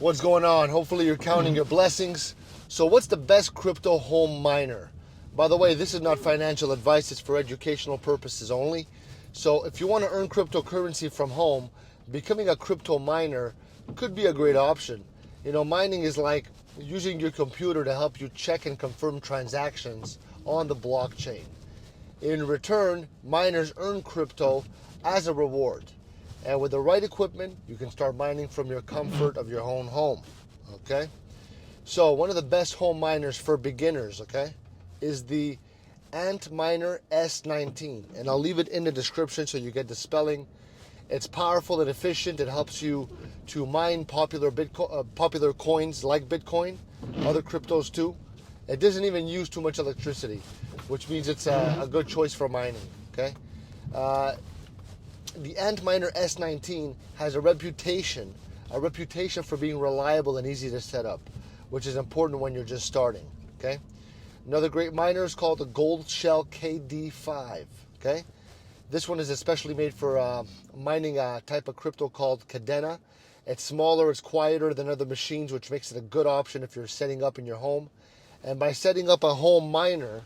What's going on? Hopefully you're counting your blessings. So what's the best crypto home miner? By the way, this is not financial advice, it's for educational purposes only. So if you want to earn cryptocurrency from home, becoming a crypto miner could be a great option. You know, mining is like using your computer to help you check and confirm transactions on the blockchain. In return, miners earn crypto as a reward. And with the right equipment, you can start mining from your comfort of your own home. Okay? So one of the best home miners for beginners, okay, is the Antminer S19. And I'll leave it in the description so you get the spelling. It's powerful and efficient. It helps you to mine popular coins like Bitcoin, other cryptos too. It doesn't even use too much electricity, which means it's a good choice for mining. Okay, the Antminer S19 has a reputation for being reliable and easy to set up, which is important when you're just starting. Okay, another great miner is called the Goldshell KD5. Okay. This one is especially made for mining a type of crypto called Kadena. It's smaller, it's quieter than other machines, which makes it a good option if you're setting up in your home. And by setting up a home miner,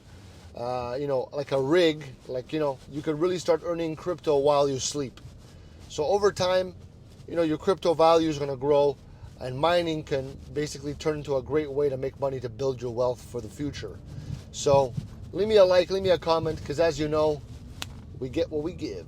like a rig, you can really start earning crypto while you sleep. So over time, your crypto value is going to grow, and mining can basically turn into a great way to make money to build your wealth for the future. So leave me a like, leave me a comment, because as you know, we get what we give.